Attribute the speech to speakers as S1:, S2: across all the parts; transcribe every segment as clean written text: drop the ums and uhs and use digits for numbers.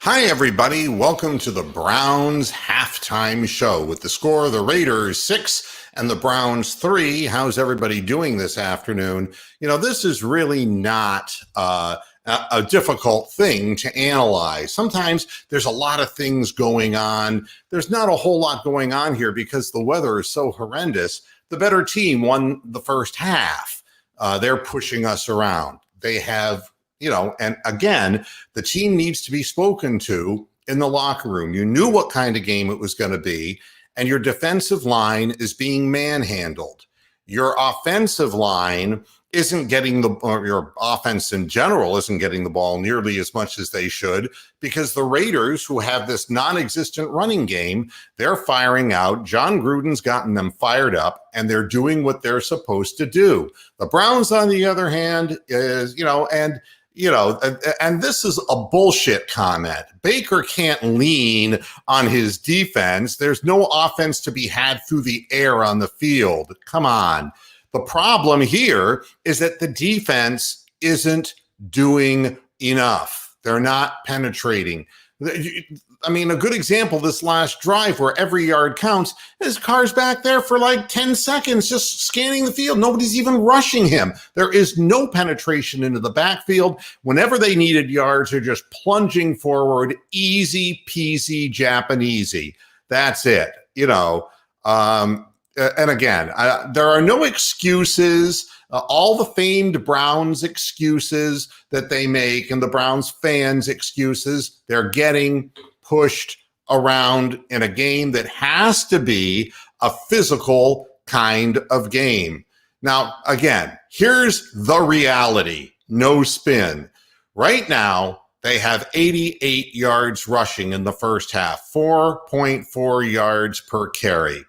S1: Hi, everybody. Welcome to the Browns halftime show with the score: the Raiders 6 and the Browns 3. How's everybody doing this afternoon? You know, this is really not a difficult thing to analyze. Sometimes there's a lot of things going on. There's not a whole lot going on here because the weather is so horrendous. The better team won the first half. They're pushing us around. They have, and again, the team needs to be spoken to in the locker room. You knew what kind of game it was going to be, and your defensive line is being manhandled. Your offensive line isn't getting or your offense in general isn't getting the ball nearly as much as they should, because the Raiders, who have this non-existent running game, they're firing out. John Gruden's gotten them fired up, and they're doing what they're supposed to do. The Browns, on the other hand, and this is a bullshit comment. Baker can't lean on his defense. There's no offense to be had through the air on the field. Come on. The problem here is that the defense isn't doing enough. They're not penetrating. I mean, a good example, this last drive where every yard counts, his car's back there for like 10 seconds just scanning the field. Nobody's even rushing him. There is no penetration into the backfield. Whenever they needed yards, they're just plunging forward, easy peasy Japanesey. That's it. And again, there are no excuses. All the famed Browns excuses that they make and the Browns fans' excuses, they're getting pushed around in a game that has to be a physical kind of game. Now, again, here's the reality. No spin. Right now, they have 88 yards rushing in the first half, 4.4 yards per carry.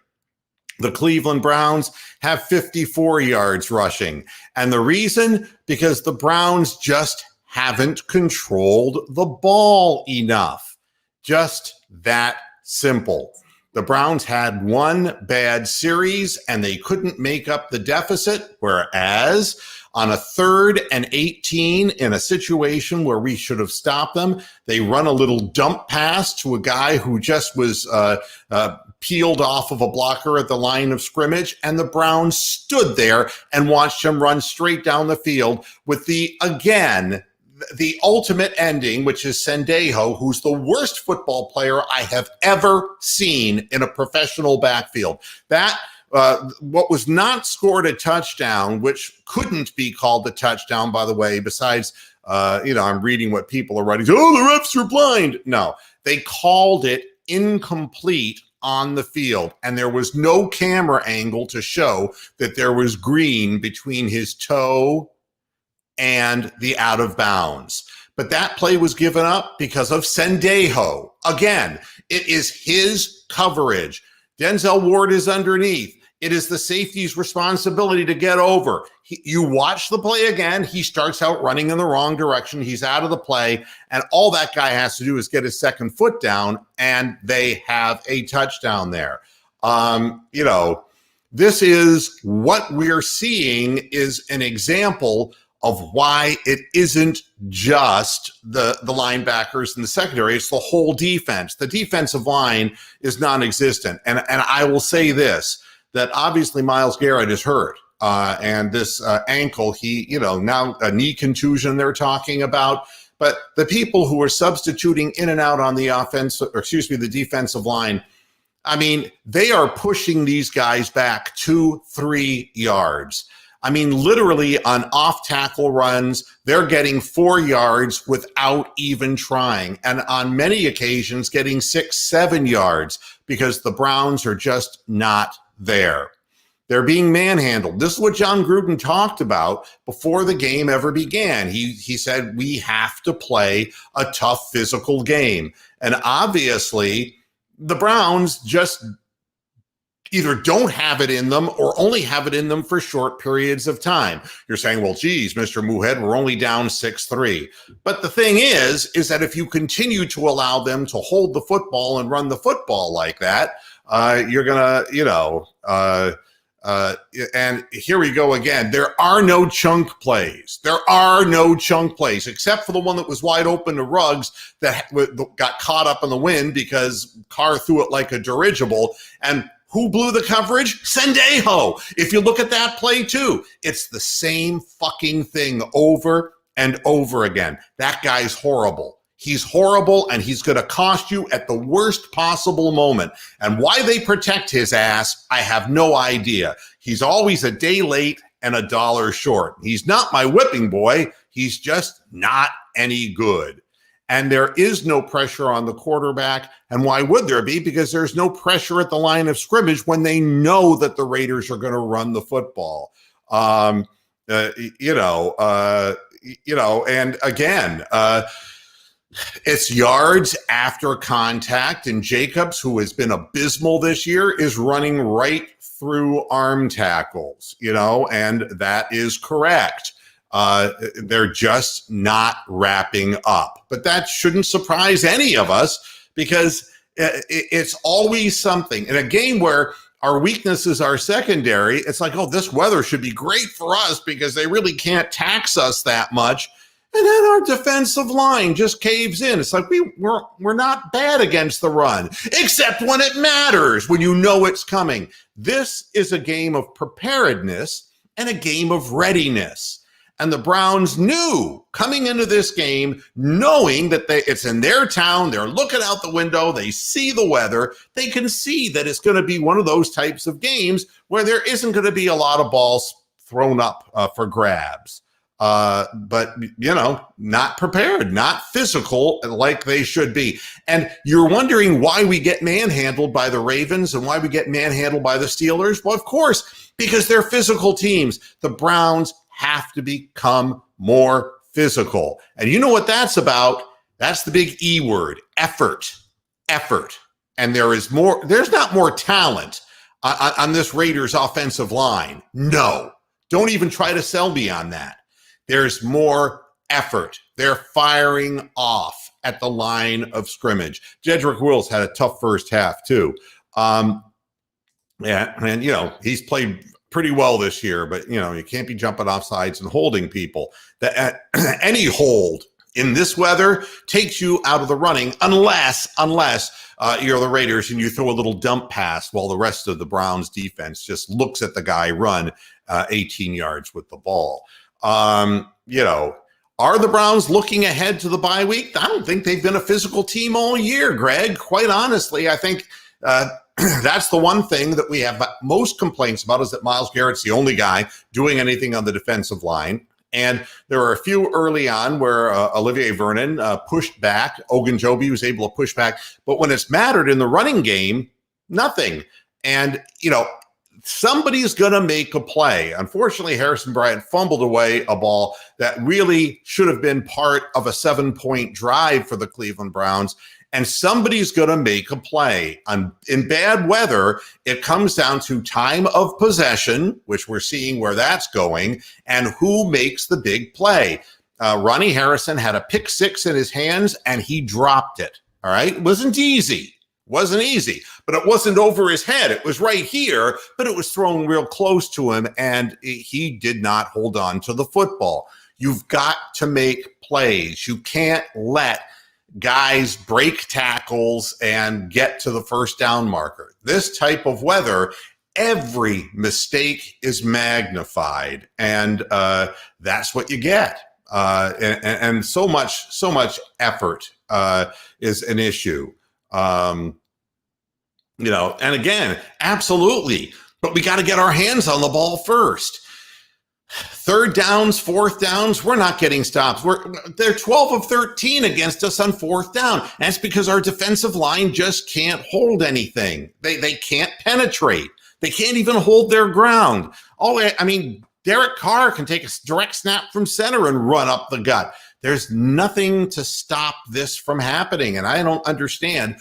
S1: The Cleveland Browns have 54 yards rushing. And the reason? Because the Browns just haven't controlled the ball enough. Just that simple. The Browns had one bad series and they couldn't make up the deficit, whereas on a 3rd and 18 in a situation where we should have stopped them, they run a little dump pass to a guy who just was peeled off of a blocker at the line of scrimmage, and the Browns stood there and watched him run straight down the field with the ultimate ending, which is Sendejo, who's the worst football player I have ever seen in a professional backfield. What was not scored a touchdown, which couldn't be called a touchdown, by the way, besides, I'm reading what people are writing. Oh, the refs are blind. No, they called it incomplete on the field, and there was no camera angle to show that there was green between his toe and the out of bounds. But that play was given up because of Sendejo. Again, it is his coverage. Denzel Ward is underneath. It is the safety's responsibility to get over. You watch the play again, he starts out running in the wrong direction. He's out of the play, and all that guy has to do is get his second foot down, and they have a touchdown there. This is what we're seeing is an example of why it isn't just the linebackers in the secondary. It's the whole defense. The defensive line is non-existent. And I will say this, that obviously Myles Garrett is hurt. And this ankle, now a knee contusion they're talking about. But the people who are substituting in and out on the the defensive line, I mean, they are pushing these guys back 2-3 yards. I mean, literally on off-tackle runs, they're getting 4 yards without even trying. And on many occasions, getting 6-7 yards because the Browns are just not there. They're being manhandled. This is what John Gruden talked about before the game ever began. He said, we have to play a tough physical game. And obviously, the Browns just either don't have it in them or only have it in them for short periods of time. You're saying, well, geez, Mr. Muhead, we're only down 6-3. But the thing is that if you continue to allow them to hold the football and run the football like that, you're going to, And here we go again. There are no chunk plays. There are no chunk plays, except for the one that was wide open to Ruggs that got caught up in the wind because Carr threw it like a dirigible. And who blew the coverage? Sendejo. If you look at that play too, it's the same fucking thing over and over again. That guy's horrible. He's horrible, and he's going to cost you at the worst possible moment. And why they protect his ass, I have no idea. He's always a day late and a dollar short. He's not my whipping boy. He's just not any good. And there is no pressure on the quarterback. And why would there be? Because there's no pressure at the line of scrimmage when they know that the Raiders are going to run the football. And again, it's yards after contact, and Jacobs, who has been abysmal this year, is running right through arm tackles, and that is correct. They're just not wrapping up. But that shouldn't surprise any of us because it's always something. In a game where our weakness is our secondary, it's like, oh, this weather should be great for us because they really can't tax us that much. And then our defensive line just caves in. It's like we're not bad against the run, except when it matters, when you know it's coming. This is a game of preparedness and a game of readiness. And the Browns knew coming into this game, knowing that it's in their town, they're looking out the window, they see the weather, they can see that it's going to be one of those types of games where there isn't going to be a lot of balls thrown up for grabs. But not prepared, not physical like they should be. And you're wondering why we get manhandled by the Ravens and why we get manhandled by the Steelers. Well, of course, because they're physical teams. The Browns have to become more physical. And you know what that's about? That's the big E word, effort. And there's not more talent on this Raiders offensive line. No, don't even try to sell me on that. There's more effort. They're firing off at the line of scrimmage. Jedrick Wills had a tough first half too. He's played pretty well this year, but you can't be jumping off sides and holding people. Any hold in this weather takes you out of the running unless you're the Raiders and you throw a little dump pass while the rest of the Browns defense just looks at the guy run 18 yards with the ball. Are the Browns looking ahead to the bye week? I don't think they've been a physical team all year, Greg. Quite honestly, I think that's the one thing that we have most complaints about is that Myles Garrett's the only guy doing anything on the defensive line. And there were a few early on where Olivier Vernon pushed back. Ogunjobi was able to push back. But when it's mattered in the running game, nothing. And, somebody's going to make a play. Unfortunately, Harrison Bryant fumbled away a ball that really should have been part of a 7-point drive for the Cleveland Browns. And somebody's going to make a play. In bad weather, it comes down to time of possession, which we're seeing where that's going, and who makes the big play. Ronnie Harrison had a pick six in his hands, and he dropped it. All right? It wasn't easy, but it wasn't over his head. It was right here, but it was thrown real close to him, and he did not hold on to the football. You've got to make plays. You can't let guys break tackles and get to the first down marker. This type of weather, every mistake is magnified, and that's what you get. And so much effort is an issue. And again, absolutely, but we got to get our hands on the ball first. Third downs, fourth downs, we're not getting stops. They're 12 of 13 against us on fourth down. That's because our defensive line just can't hold anything. They can't penetrate. They can't even hold their ground. Derek Carr can take a direct snap from center and run up the gut. There's nothing to stop this from happening. And I don't understand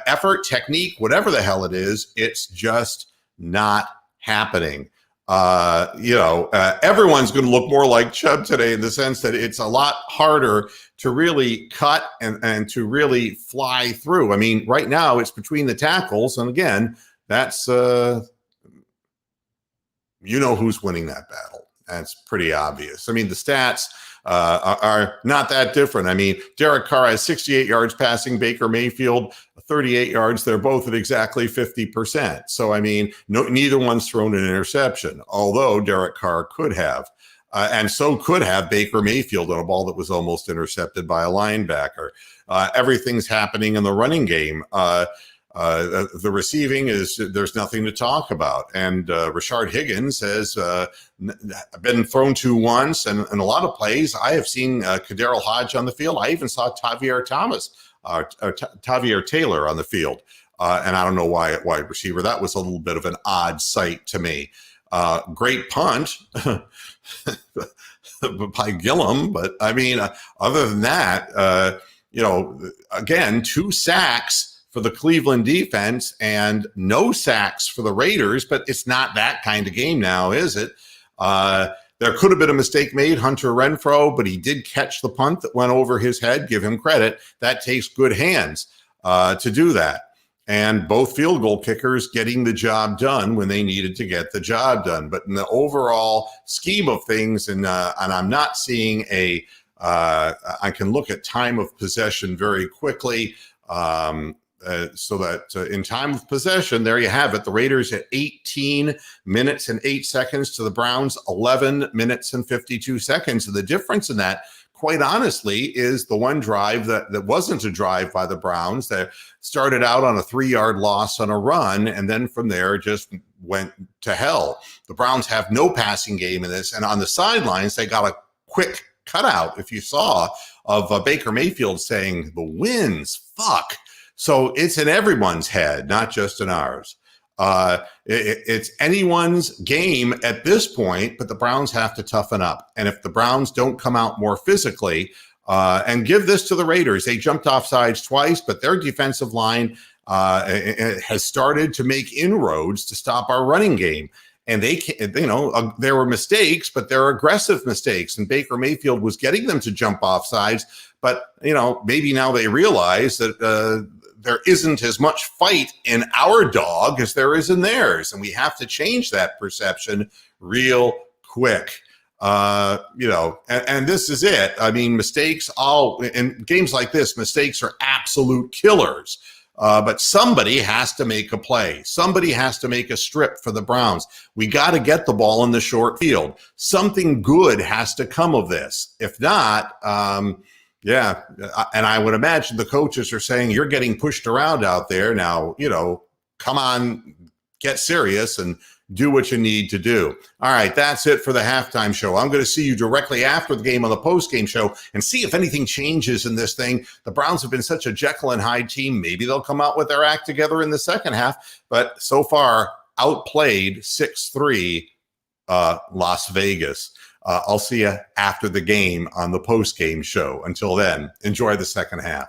S1: effort, technique, whatever the hell it is. It's just not happening. Everyone's going to look more like Chubb today in the sense that it's a lot harder to really cut and to really fly through. I mean, right now it's between the tackles. And again, that's you know who's winning that battle. That's pretty obvious. I mean, the stats are not that different. I mean, Derek Carr has 68 yards passing, Baker Mayfield 38 yards. They're both at exactly 50%. So, I mean, neither one's thrown an interception, although Derek Carr could have. And so could have Baker Mayfield on a ball that was almost intercepted by a linebacker. Everything's happening in the running game. The receiving there's nothing to talk about. And Rashard Higgins has been thrown to once, and a lot of plays. I have seen Kaderil Hodge on the field. I even saw Tavier Taylor on the field. And I don't know why at wide receiver. That was a little bit of an odd sight to me. Great punt by Gillum. But I mean, other than that, again, 2 sacks for the Cleveland defense and no sacks for the Raiders, but it's not that kind of game now, is it? There could have been a mistake made, Hunter Renfrow, but he did catch the punt that went over his head. Give him credit. That takes good hands to do that. And both field goal kickers getting the job done when they needed to get the job done. But in the overall scheme of things, and I'm not seeing I can look at time of possession very quickly. So that in time of possession, there you have it. The Raiders at 18 minutes and 8 seconds to the Browns, 11 minutes and 52 seconds. And the difference in that, quite honestly, is the one drive that wasn't a drive by the Browns that started out on a 3-yard loss on a run, and then from there just went to hell. The Browns have no passing game in this, and on the sidelines, they got a quick cutout, if you saw, of Baker Mayfield saying, "The wins, fuck." So it's in everyone's head, not just in ours. It's anyone's game at this point, but the Browns have to toughen up. And if the Browns don't come out more physically, and give this to the Raiders, they jumped off sides twice, but their defensive line has started to make inroads to stop our running game. And there were mistakes, but they're aggressive mistakes. And Baker Mayfield was getting them to jump off sides. But, maybe now they realize that there isn't as much fight in our dog as there is in theirs. And we have to change that perception real quick. And this is it. I mean, mistakes in games like this, mistakes are absolute killers. But somebody has to make a play. Somebody has to make a strip for the Browns. We got to get the ball in the short field. Something good has to come of this. If not, yeah, and I would imagine the coaches are saying, you're getting pushed around out there now, come on, get serious and do what you need to do. All right, that's it for the halftime show. I'm going to see you directly after the game on the post-game show and see if anything changes in this thing. The Browns have been such a Jekyll and Hyde team. Maybe they'll come out with their act together in the second half, but so far outplayed 6-3 Las Vegas. I'll see you after the game on the post-game show. Until then, enjoy the second half.